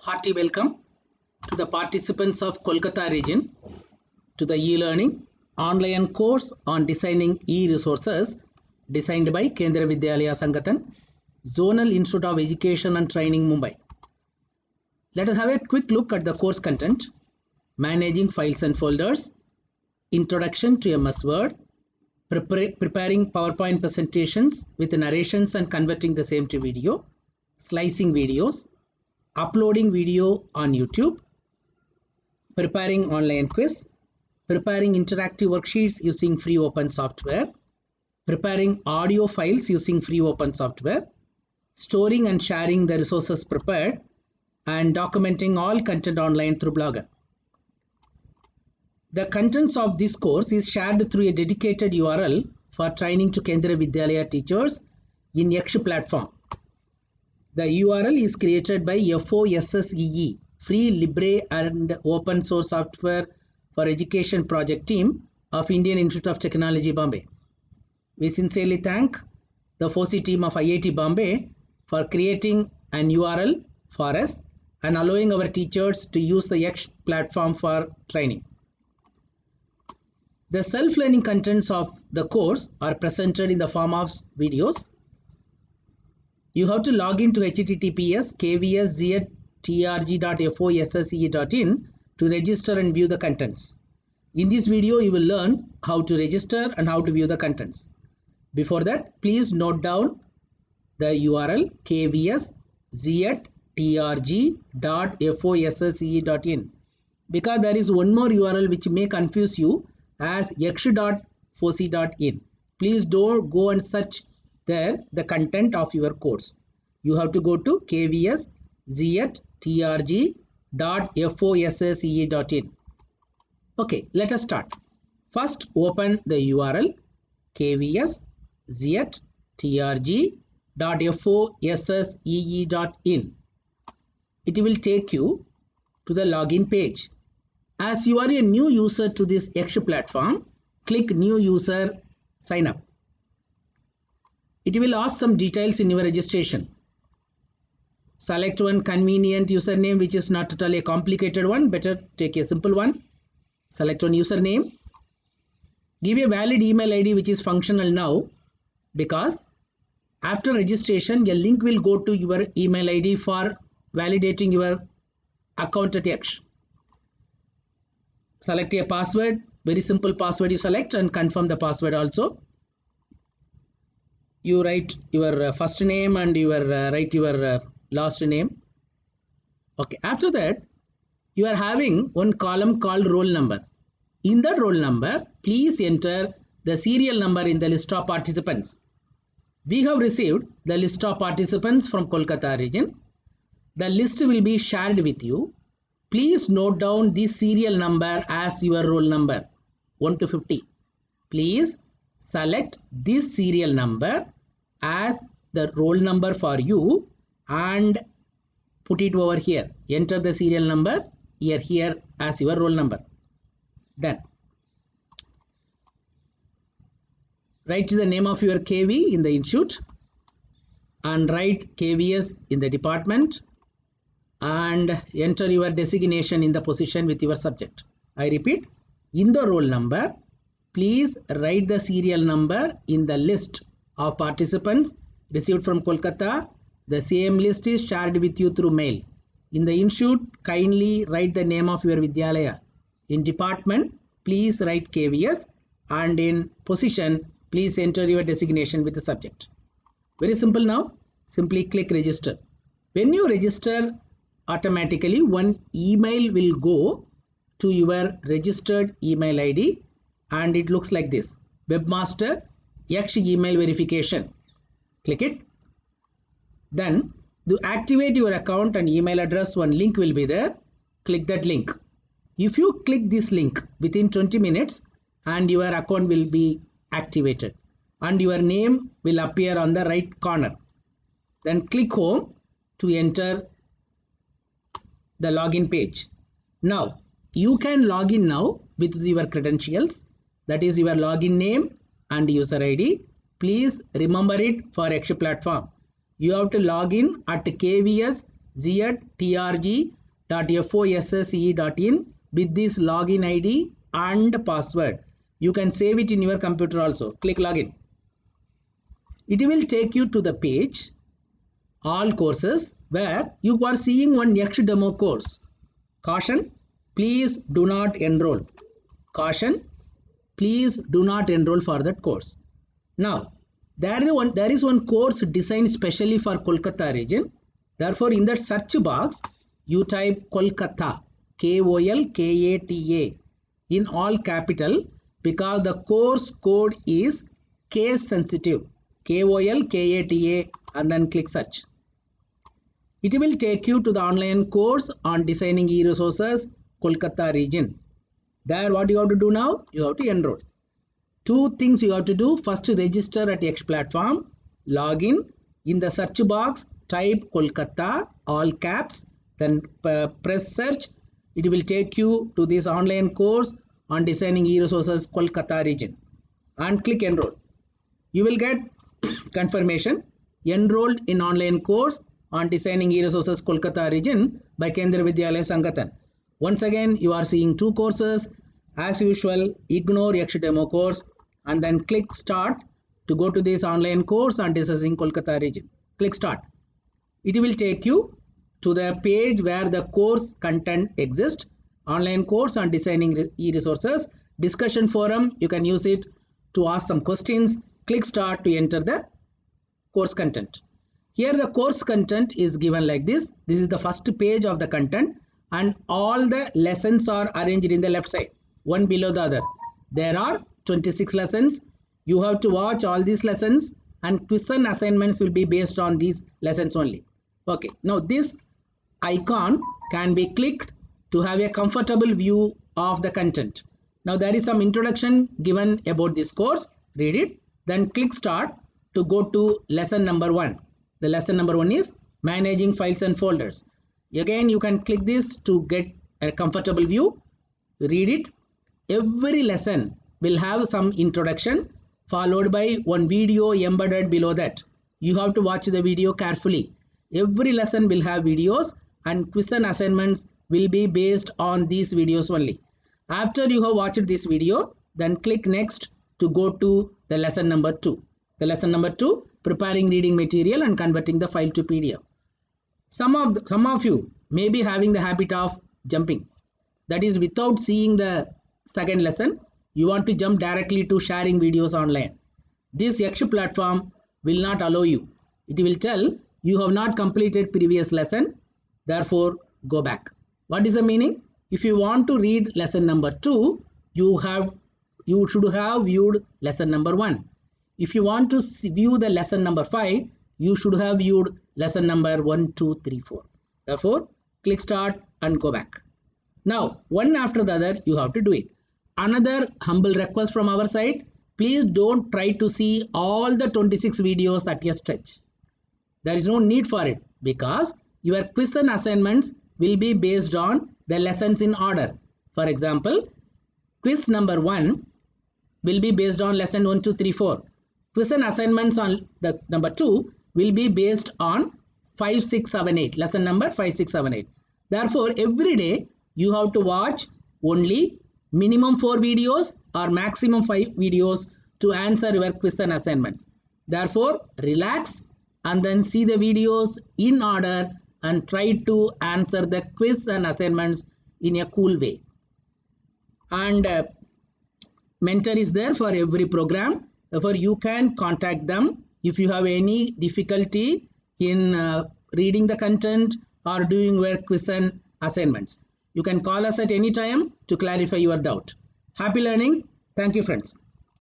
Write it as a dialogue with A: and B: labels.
A: Hearty welcome to the participants of Kolkata region to the e-learning online course on designing e-resources designed by Kendriya Vidyalaya Sangathan, Zonal Institute of Education and Training, Mumbai. Let us have a quick look at the course content: managing files and folders, introduction to MS Word, preparing PowerPoint presentations with narrations and converting the same to video, slicing videos, uploading video on YouTube, preparing online quiz, preparing interactive worksheets using free open software, preparing audio files using free open software, storing and sharing the resources prepared, and documenting all content online through Blogger. The contents of this course is shared through a dedicated URL for training to Kendriya Vidyalaya teachers in Yaksh platform. The URL is created by FOSSEE, Free, Libre and Open Source Software for Education project team of Indian Institute of Technology, Bombay. We sincerely thank the FOSSEE team of IIT Bombay for creating an URL for us and allowing our teachers to use the Yaksh platform for training. The self-learning contents of the course are presented in the form of videos. You have to log in to https://kvsz@trg.fosse.in to register and view the contents. In this video, you will learn how to register and how to view the contents. Before that, please note down the URL kvsz@trg.fosse.in, because there is one more URL which may confuse you as yaksh.fosse.in. Please don't go and search there the content of your course. You have to go to kvsz@trg.fosse.in. Okay, let us start. First, open the URL kvsz@trg.fosse.in. It will take you to the login page. As you are a new user to this Yaksh platform, click New User, Sign Up. It will ask some details in your registration. Select one convenient username which is not totally a complicated one. Better take a simple one. Select one username. Give a valid email ID which is functional now, because after registration a link will go to your email ID for validating your account at Yaksh. Select a password. Very simple password you select, and confirm the password also. You write your first name and write your last name. Okay, after that you are having one column called roll number. In that roll number, please enter the serial number in the list of participants. We have received the list of participants from Kolkata region. The list will be shared with you. Please note down this serial number as your roll number 1 to 50. Please select this serial number as the roll number for you and put it over here. Enter the serial number here as your roll number. Then write the name of your KV in the institute and write KVS in the department and enter your designation in the position with your subject. I repeat, in the roll number, please write the serial number in the list of participants received from Kolkata. The same list is shared with you through mail. In the institute, kindly write the name of your Vidyalaya. In department, please write KVS, and in position, please enter your designation with the subject. Very simple now. Simply click register. When you register, automatically one email will go to your registered email ID, and it looks like this: Webmaster Yaksh email verification. Click it. Then to activate your account and email address, one link will be there. Click that link. If you click this link within 20 minutes and your account will be activated and your name will appear on the right corner. Then click home to enter the login page. Now you can log in now with your credentials, that is your login name and user ID. Please remember it for Yaksh platform. You have to log in at kvs z@trg.fosse.in with this login ID and password. You can save it in your computer also. Click login. It will take you to the page all courses where you are seeing one next demo course. Caution, please do not enroll. Caution, please do not enroll for that course. Now, there is one course designed specially for Kolkata region. Therefore, in that search box, you type Kolkata, Kolkata, in all capital, because the course code is case sensitive. Kolkata, and then click search. It will take you to the online course on designing e-resources, Kolkata region. There, what you have to do now? You have to enroll. Two things you have to do. First, register at X platform, login. In the search box, type Kolkata, all caps, then press search. It will take you to this online course on designing e-resources, Kolkata region, and click enroll. You will get confirmation enrolled in online course on designing e-resources, Kolkata region by Kendriya Vidyalaya Sangathan. Once again, you are seeing two courses. As usual, ignore X demo course and then click start to go to this online course on designing Kolkata region. Click start. It will take you to the page where the course content exists. Online course on designing e-resources, discussion forum. You can use it to ask some questions. Click start to enter the course content. Here the course content is given like this. This is the first page of the content, and all the lessons are arranged in the left side, one below the other. There are 26 lessons. You have to watch all these lessons, and quiz and assignments will be based on these lessons only. Okay, now this icon can be clicked to have a comfortable view of the content. Now there is some introduction given about this course. Read it, then click start to go to lesson number 1. The lesson number 1 is managing files and folders. Again, you can click this to get a comfortable view. Read it. Every lesson will have some introduction followed by one video embedded below that. You have to watch the video carefully. Every lesson will have videos, and quiz and assignments will be based on these videos only. After you have watched this video, then click next to go to the lesson number 2. The lesson number 2, preparing reading material and converting the file to PDF. Some of you may be having the habit of jumping. That is, without seeing the second lesson, you want to jump directly to sharing videos online. This X platform will not allow you. It will tell you have not completed previous lesson, therefore go back. What is the meaning? If you want to read lesson number 2, you should have viewed lesson number 1. If you want to view the lesson number 5, you should have viewed lesson number 1, 2, 3, 4. Therefore, click start and go back. Now, one after the other, you have to do it. Another humble request from our side, please don't try to see all the 26 videos at a stretch. There is no need for it, because your quiz and assignments will be based on the lessons in order. For example, quiz number 1 will be based on lesson 1, 2, 3, 4. Quiz and assignments on the number 2 will be based on 5, 6, 7, 8. Lesson number 5, 6, 7, 8. Therefore, every day you have to watch only minimum 4 videos or maximum 5 videos to answer your quiz and assignments. Therefore, relax and then see the videos in order and try to answer the quiz and assignments in a cool way. And mentor is there for every program. Therefore, you can contact them if you have any difficulty in reading the content or doing your quiz and assignments. You can call us at any time to clarify your doubt. Happy learning. Thank you, friends.